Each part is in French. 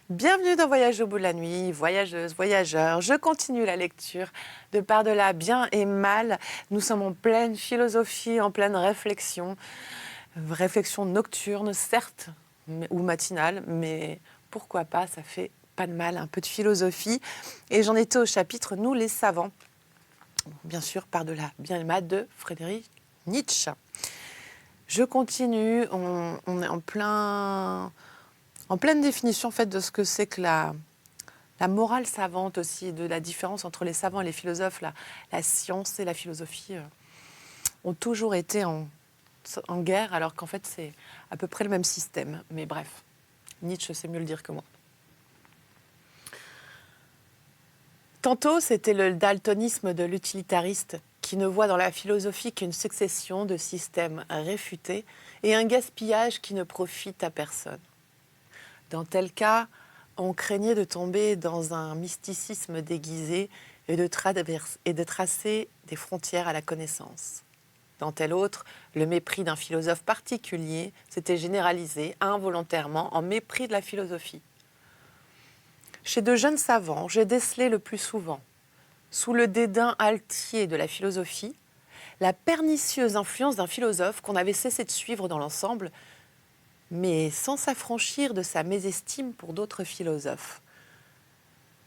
Bienvenue dans Voyage au bout de la nuit, voyageuse, voyageurs. Je continue la lecture de Par-delà bien et mal. Nous sommes en pleine philosophie, en pleine réflexion. Réflexion nocturne, certes, ou matinale, mais pourquoi pas, ça fait pas de mal, un peu de philosophie. Et j'en étais au chapitre Nous les savants. Bien sûr, Par-delà bien et mal de Friedrich Nietzsche. Je continue, on est en pleine définition en fait, de ce que c'est que la morale savante aussi, de la différence entre les savants et les philosophes. La science et la philosophie ont toujours été en guerre, alors qu'en fait, c'est à peu près le même système. Mais bref, Nietzsche sait mieux le dire que moi. Tantôt, c'était le daltonisme de l'utilitariste qui ne voit dans la philosophie qu'une succession de systèmes réfutés et un gaspillage qui ne profite à personne. Dans tel cas, on craignait de tomber dans un mysticisme déguisé et de tracer des frontières à la connaissance. Dans tel autre, le mépris d'un philosophe particulier s'était généralisé involontairement en mépris de la philosophie. Chez de jeunes savants, j'ai décelé le plus souvent, sous le dédain altier de la philosophie, la pernicieuse influence d'un philosophe qu'on avait cessé de suivre dans l'ensemble, mais sans s'affranchir de sa mésestime pour d'autres philosophes.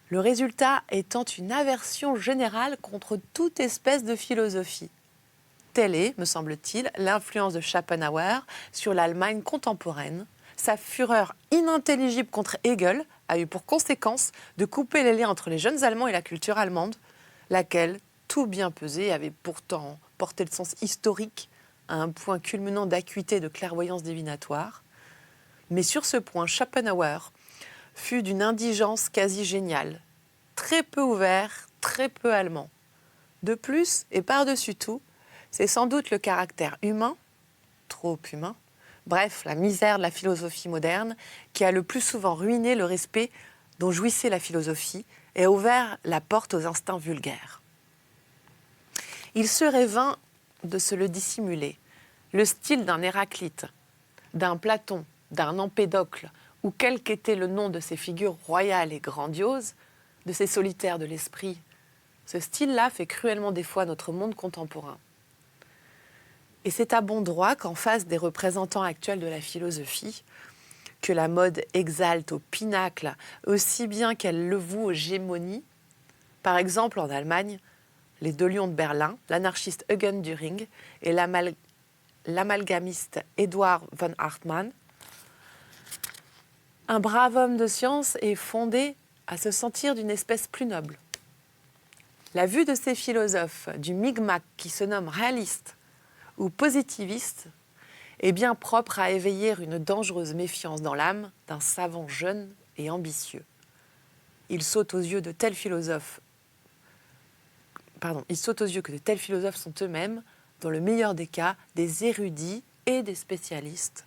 Le résultat étant une aversion générale contre toute espèce de philosophie. Telle est, me semble-t-il, l'influence de Schopenhauer sur l'Allemagne contemporaine. Sa fureur inintelligible contre Hegel a eu pour conséquence de couper les liens entre les jeunes Allemands et la culture allemande, laquelle, tout bien pesé, avait pourtant porté le sens historique à un point culminant d'acuité et de clairvoyance divinatoire. Mais sur ce point, Schopenhauer fut d'une indigence quasi géniale, très peu ouvert, très peu allemand. De plus, et par-dessus tout, c'est sans doute le caractère humain, trop humain, bref, la misère de la philosophie moderne, qui a le plus souvent ruiné le respect dont jouissait la philosophie et a ouvert la porte aux instincts vulgaires. Il serait vain de se le dissimuler. Le style d'un Héraclite, d'un Platon, d'un Empédocle, ou quel qu'était le nom de ces figures royales et grandioses, de ces solitaires de l'esprit, ce style-là fait cruellement défaut à notre monde contemporain. Et c'est à bon droit qu'en face des représentants actuels de la philosophie, que la mode exalte au pinacle, aussi bien qu'elle le voue aux gémonies, par exemple en Allemagne, les deux lions de Berlin, l'anarchiste Eugen Düring et l'amalgamiste Eduard von Hartmann, un brave homme de science est fondé à se sentir d'une espèce plus noble. La vue de ces philosophes du micmac qui se nomment réalistes ou positivistes est bien propre à éveiller une dangereuse méfiance dans l'âme d'un savant jeune et ambitieux. Il saute aux yeux que de tels philosophes sont eux-mêmes, dans le meilleur des cas, des érudits et des spécialistes.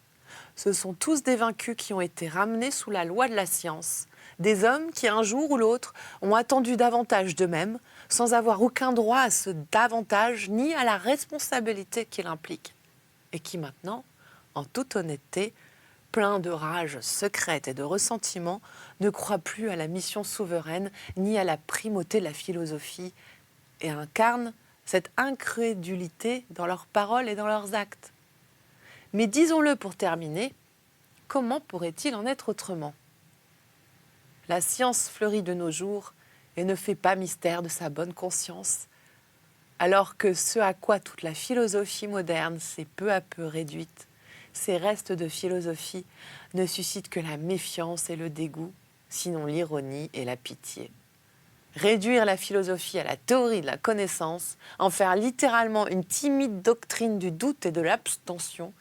Ce sont tous des vaincus qui ont été ramenés sous la loi de la science, des hommes qui, un jour ou l'autre, ont attendu davantage d'eux-mêmes, sans avoir aucun droit à ce davantage, ni à la responsabilité qu'il implique, et qui maintenant, en toute honnêteté, plein de rage secrète et de ressentiment, ne croient plus à la mission souveraine, ni à la primauté de la philosophie, et incarnent cette incrédulité dans leurs paroles et dans leurs actes. Mais disons-le pour terminer, comment pourrait-il en être autrement ? La science fleurit de nos jours et ne fait pas mystère de sa bonne conscience, alors que ce à quoi toute la philosophie moderne s'est peu à peu réduite, ces restes de philosophie ne suscitent que la méfiance et le dégoût, sinon l'ironie et la pitié. Réduire la philosophie à la théorie de la connaissance, en faire littéralement une timide doctrine du doute et de l'abstention,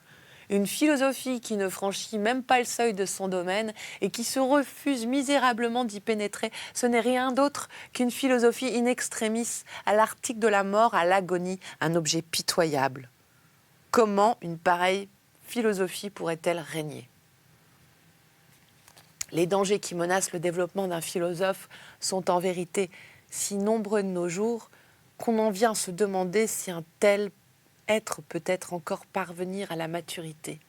une philosophie qui ne franchit même pas le seuil de son domaine et qui se refuse misérablement d'y pénétrer, ce n'est rien d'autre qu'une philosophie in extremis, à l'article de la mort, à l'agonie, un objet pitoyable. Comment une pareille philosophie pourrait-elle régner ? Les dangers qui menacent le développement d'un philosophe sont en vérité si nombreux de nos jours qu'on en vient se demander si un tel être peut-être encore parvenir à la maturité.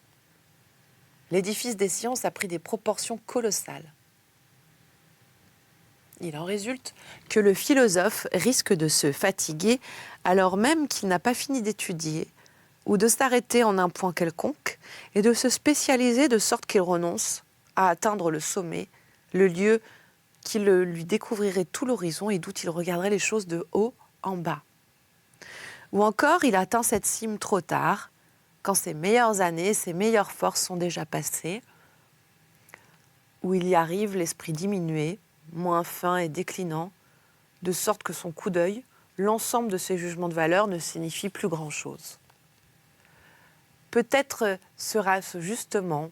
L'édifice des sciences a pris des proportions colossales. Il en résulte que le philosophe risque de se fatiguer alors même qu'il n'a pas fini d'étudier ou de s'arrêter en un point quelconque et de se spécialiser de sorte qu'il renonce à atteindre le sommet, le lieu qui lui découvrirait tout l'horizon et d'où il regarderait les choses de haut en bas. Ou encore, il atteint cette cime trop tard, quand ses meilleures années, ses meilleures forces sont déjà passées, où il y arrive l'esprit diminué, moins fin et déclinant, de sorte que son coup d'œil, l'ensemble de ses jugements de valeur ne signifie plus grand-chose. Peut-être sera-ce justement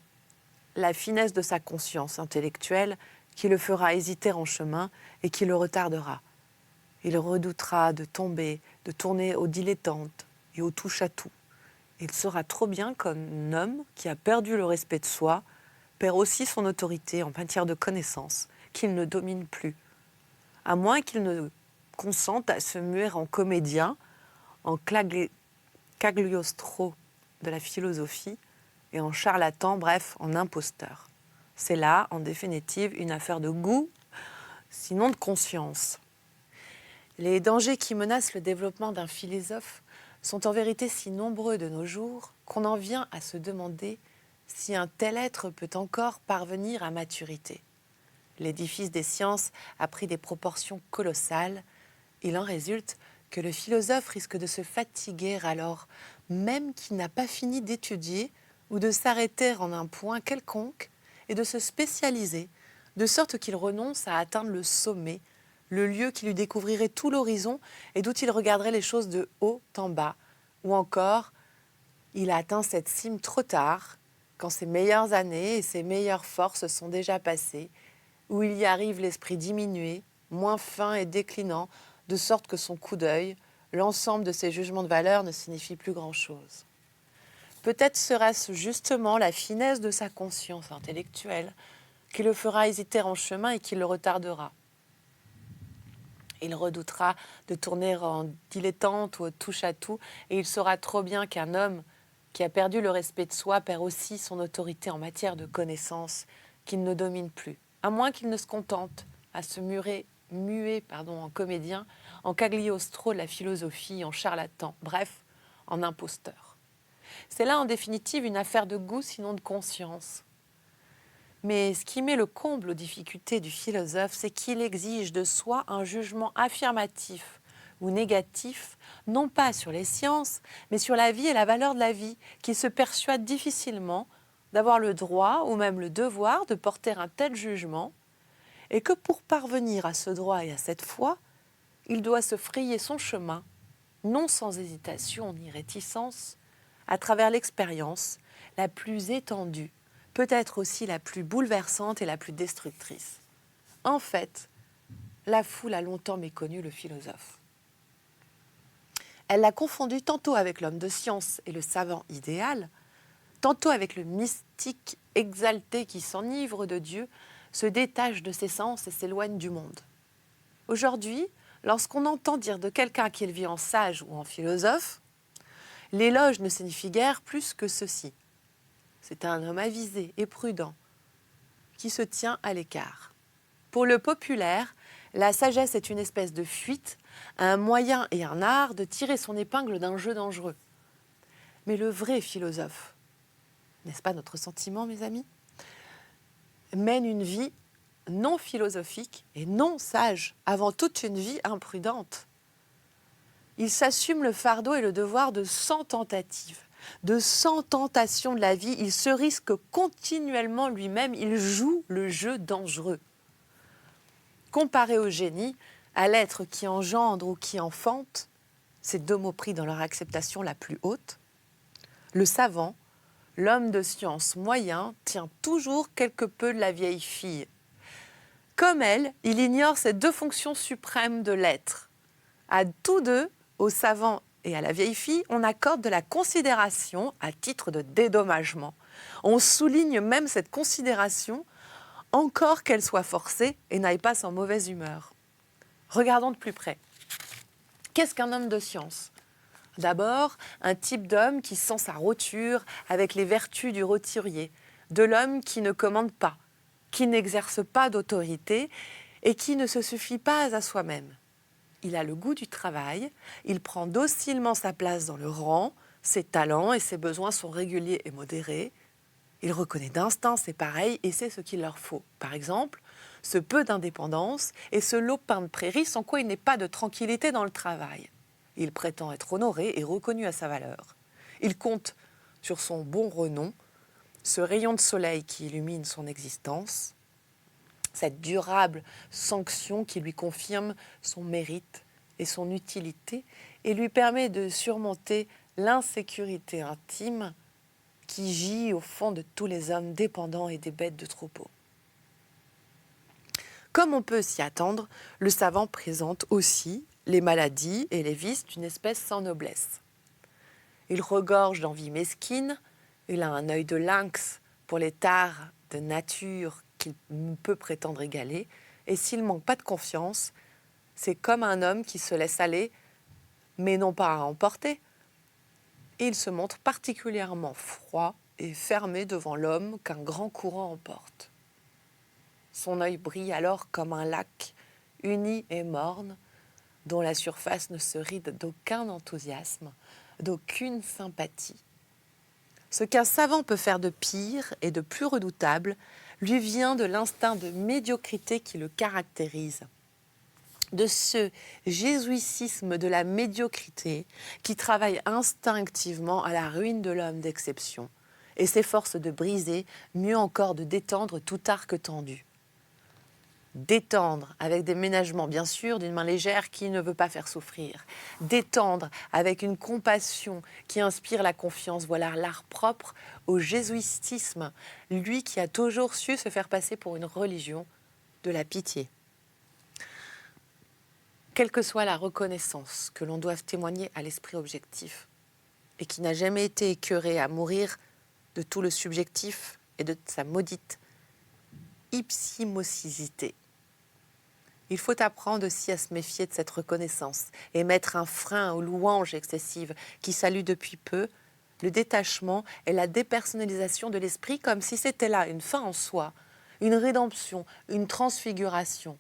la finesse de sa conscience intellectuelle qui le fera hésiter en chemin et qui le retardera. Il redoutera de tomber, de tourner aux dilettantes et au touche-à-tout. Il saura trop bien qu'un homme qui a perdu le respect de soi perd aussi son autorité en matière de connaissance, qu'il ne domine plus, à moins qu'il ne consente à se muer en comédien, en Cagliostro de la philosophie et en charlatan, bref, en imposteur. C'est là, en définitive, une affaire de goût, sinon de conscience. Les dangers qui menacent le développement d'un philosophe sont en vérité si nombreux de nos jours qu'on en vient à se demander si un tel être peut encore parvenir à maturité. L'édifice des sciences a pris des proportions colossales. Il en résulte que le philosophe risque de se fatiguer alors même qu'il n'a pas fini d'étudier ou de s'arrêter en un point quelconque et de se spécialiser, de sorte qu'il renonce à atteindre le sommet, le lieu qui lui découvrirait tout l'horizon et d'où il regarderait les choses de haut en bas. Ou encore, il a atteint cette cime trop tard, quand ses meilleures années et ses meilleures forces sont déjà passées, où il y arrive l'esprit diminué, moins fin et déclinant, de sorte que son coup d'œil, l'ensemble de ses jugements de valeur ne signifie plus grand-chose. Peut-être sera-ce justement la finesse de sa conscience intellectuelle qui le fera hésiter en chemin et qui le retardera. Il redoutera de tourner en dilettante ou au touche-à-tout et il saura trop bien qu'un homme qui a perdu le respect de soi perd aussi son autorité en matière de connaissance qu'il ne domine plus, à moins qu'il ne se contente à se muer en comédien, en Cagliostro de la philosophie, en charlatan, bref, en imposteur. C'est là en définitive une affaire de goût sinon de conscience. Mais ce qui met le comble aux difficultés du philosophe, c'est qu'il exige de soi un jugement affirmatif ou négatif, non pas sur les sciences, mais sur la vie et la valeur de la vie, qui se persuade difficilement d'avoir le droit ou même le devoir de porter un tel jugement, et que pour parvenir à ce droit et à cette foi, il doit se frayer son chemin, non sans hésitation ni réticence, à travers l'expérience la plus étendue, peut-être aussi la plus bouleversante et la plus destructrice. En fait, la foule a longtemps méconnu le philosophe. Elle l'a confondu tantôt avec l'homme de science et le savant idéal, tantôt avec le mystique exalté qui s'enivre de Dieu, se détache de ses sens et s'éloigne du monde. Aujourd'hui, lorsqu'on entend dire de quelqu'un qu'il vit en sage ou en philosophe, l'éloge ne signifie guère plus que ceci. C'est un homme avisé et prudent qui se tient à l'écart. Pour le populaire, la sagesse est une espèce de fuite, un moyen et un art de tirer son épingle d'un jeu dangereux. Mais le vrai philosophe, n'est-ce pas notre sentiment, mes amis, mène une vie non philosophique et non sage, avant toute une vie imprudente. Il s'assume le fardeau et le devoir de 100 tentatives, de 100 tentations de la vie. Il se risque continuellement lui-même, il joue le jeu dangereux. Comparé au génie, à l'être qui engendre ou qui enfante, ces deux mots pris dans leur acceptation la plus haute, le savant, l'homme de science moyen, tient toujours quelque peu de la vieille fille. Comme elle, il ignore ces deux fonctions suprêmes de l'être. À tous deux, au savant et à la vieille fille, on accorde de la considération à titre de dédommagement. On souligne même cette considération, encore qu'elle soit forcée et n'aille pas sans mauvaise humeur. Regardons de plus près. Qu'est-ce qu'un homme de science ? D'abord, un type d'homme qui sent sa roture avec les vertus du roturier, de l'homme qui ne commande pas, qui n'exerce pas d'autorité et qui ne se suffit pas à soi-même. Il a le goût du travail, il prend docilement sa place dans le rang, ses talents et ses besoins sont réguliers et modérés. Il reconnaît d'instinct ses pareils et sait ce qu'il leur faut. Par exemple, ce peu d'indépendance et ce lopin de prairie sans quoi il n'est pas de tranquillité dans le travail. Il prétend être honoré et reconnu à sa valeur. Il compte sur son bon renom, ce rayon de soleil qui illumine son existence, cette durable sanction qui lui confirme son mérite et son utilité et lui permet de surmonter l'insécurité intime qui gît au fond de tous les hommes dépendants et des bêtes de troupeau. Comme on peut s'y attendre, le savant présente aussi les maladies et les vices d'une espèce sans noblesse. Il regorge d'envie mesquine, il a un œil de lynx pour les tares de nature qu'il peut prétendre égaler, et s'il manque pas de confiance, c'est comme un homme qui se laisse aller, mais non pas à emporter. Et il se montre particulièrement froid et fermé devant l'homme qu'un grand courant emporte. Son œil brille alors comme un lac, uni et morne, dont la surface ne se ride d'aucun enthousiasme, d'aucune sympathie. Ce qu'un savant peut faire de pire et de plus redoutable lui vient de l'instinct de médiocrité qui le caractérise, de ce jésuicisme de la médiocrité qui travaille instinctivement à la ruine de l'homme d'exception et s'efforce de briser, mieux encore de détendre tout arc tendu. Détendre avec des ménagements, bien sûr, d'une main légère qui ne veut pas faire souffrir. Détendre avec une compassion qui inspire la confiance. Voilà l'art propre au jésuitisme, lui qui a toujours su se faire passer pour une religion de la pitié. Quelle que soit la reconnaissance que l'on doive témoigner à l'esprit objectif et qui n'a jamais été écœuré à mourir de tout le subjectif et de sa maudite ipsimosité. Il faut apprendre aussi à se méfier de cette reconnaissance et mettre un frein aux louanges excessives qui saluent depuis peu le détachement et la dépersonnalisation de l'esprit comme si c'était là une fin en soi, une rédemption, une transfiguration.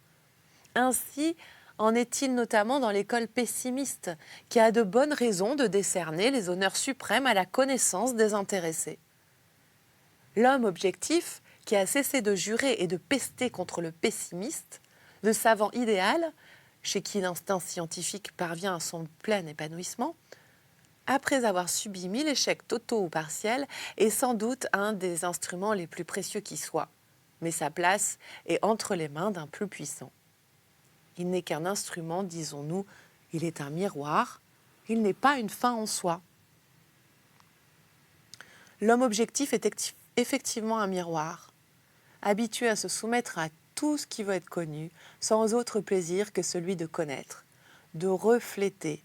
Ainsi en est-il notamment dans l'école pessimiste qui a de bonnes raisons de décerner les honneurs suprêmes à la connaissance désintéressée. L'homme objectif qui a cessé de jurer et de pester contre le pessimiste, le savant idéal, chez qui l'instinct scientifique parvient à son plein épanouissement, après avoir subi 1000 échecs totaux ou partiels, est sans doute un des instruments les plus précieux qui soient. Mais sa place est entre les mains d'un plus puissant. Il n'est qu'un instrument, disons-nous, il est un miroir, il n'est pas une fin en soi. L'homme objectif est effectivement un miroir, habitué à se soumettre à tout ce qui veut être connu, sans autre plaisir que celui de connaître, de refléter.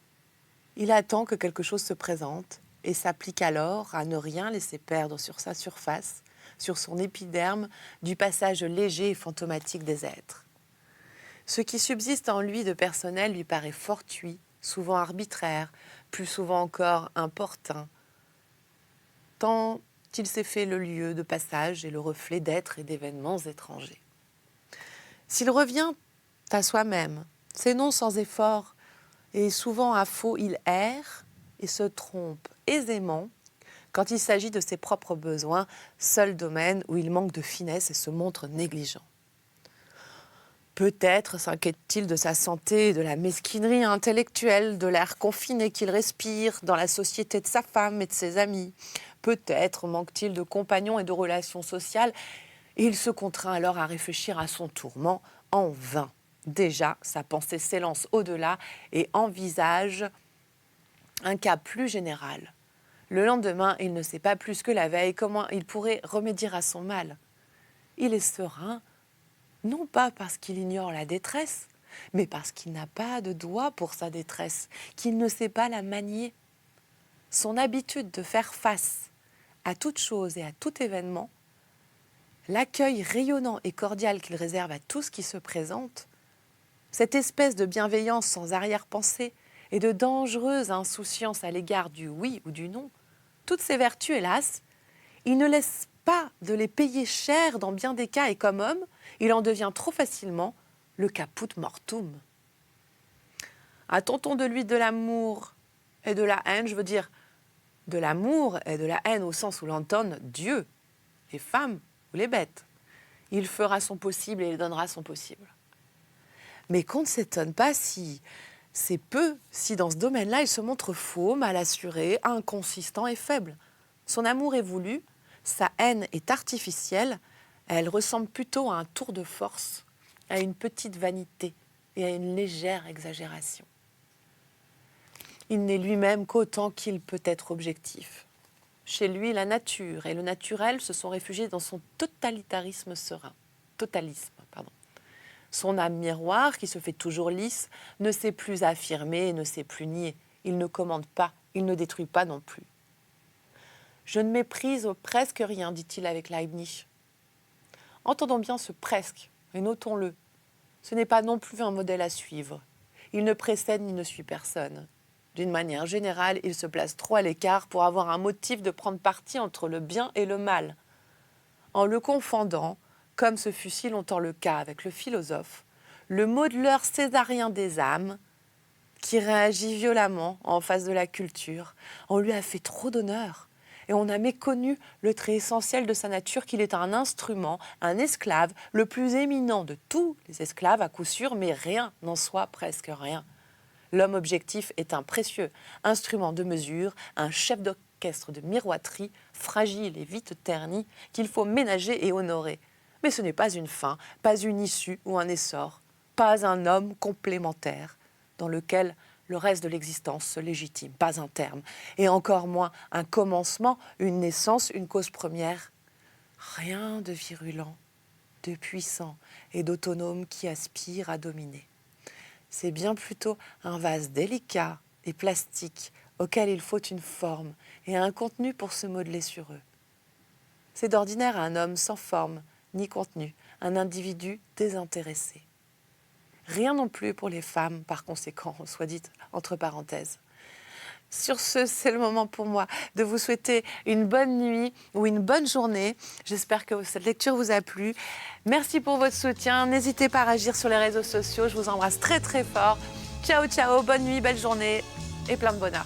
Il attend que quelque chose se présente et s'applique alors à ne rien laisser perdre sur sa surface, sur son épiderme, du passage léger et fantomatique des êtres. Ce qui subsiste en lui de personnel lui paraît fortuit, souvent arbitraire, plus souvent encore importun, tant il s'est fait le lieu de passage et le reflet d'êtres et d'événements étrangers. S'il revient à soi-même, c'est non sans effort, et souvent à faux, il erre et se trompe aisément quand il s'agit de ses propres besoins, seul domaine où il manque de finesse et se montre négligent. Peut-être s'inquiète-t-il de sa santé et de la mesquinerie intellectuelle, de l'air confiné qu'il respire dans la société de sa femme et de ses amis. Peut-être manque-t-il de compagnons et de relations sociales, et il se contraint alors à réfléchir à son tourment en vain. Déjà, sa pensée s'élance au-delà et envisage un cas plus général. Le lendemain, il ne sait pas plus que la veille comment il pourrait remédier à son mal. Il est serein, non pas parce qu'il ignore la détresse, mais parce qu'il n'a pas de doigt pour sa détresse, qu'il ne sait pas la manier. Son habitude de faire face à toute chose et à tout événement, l'accueil rayonnant et cordial qu'il réserve à tout ce qui se présente, cette espèce de bienveillance sans arrière-pensée et de dangereuse insouciance à l'égard du oui ou du non, toutes ces vertus, hélas, il ne laisse pas de les payer cher dans bien des cas et comme homme, il en devient trop facilement le caput mortuum. A-t-on de lui de l'amour et de la haine? Je veux dire, de l'amour et de la haine au sens où l'entonnent Dieu, les femmes ou les bêtes. Il fera son possible et il donnera son possible. Mais qu'on ne s'étonne pas si dans ce domaine-là, il se montre faux, mal assuré, inconsistant et faible. Son amour est voulu, sa haine est artificielle, elle ressemble plutôt à un tour de force, à une petite vanité et à une légère exagération. Il n'est lui-même qu'autant qu'il peut être objectif. Chez lui, la nature et le naturel se sont réfugiés dans son totalitarisme serein. Son âme miroir, qui se fait toujours lisse, ne sait plus affirmer et ne sait plus nier. Il ne commande pas, il ne détruit pas non plus. Je ne méprise presque rien, dit-il avec Leibniz. Entendons bien ce presque, et notons-le. Ce n'est pas non plus un modèle à suivre. Il ne précède ni ne suit personne. D'une manière générale, il se place trop à l'écart pour avoir un motif de prendre parti entre le bien et le mal. En le confondant, comme ce fut si longtemps le cas avec le philosophe, le modeleur césarien des âmes, qui réagit violemment en face de la culture, on lui a fait trop d'honneur. Et on a méconnu le trait essentiel de sa nature, qu'il est un instrument, un esclave, le plus éminent de tous les esclaves à coup sûr, mais rien n'en soit, presque rien. L'homme objectif est un précieux instrument de mesure, un chef d'orchestre de miroiterie, fragile et vite terni, qu'il faut ménager et honorer. Mais ce n'est pas une fin, pas une issue ou un essor, pas un homme complémentaire, dans lequel le reste de l'existence se légitime, pas un terme, et encore moins un commencement, une naissance, une cause première. Rien de virulent, de puissant et d'autonome qui aspire à dominer. C'est bien plutôt un vase délicat et plastique auquel il faut une forme et un contenu pour se modeler sur eux. C'est d'ordinaire un homme sans forme ni contenu, un individu désintéressé. Rien non plus pour les femmes, par conséquent, soit dit entre parenthèses. Sur ce, c'est le moment pour moi de vous souhaiter une bonne nuit ou une bonne journée. J'espère que cette lecture vous a plu. Merci pour votre soutien. N'hésitez pas à réagir sur les réseaux sociaux. Je vous embrasse très très fort. Ciao, ciao, bonne nuit, belle journée et plein de bonheur.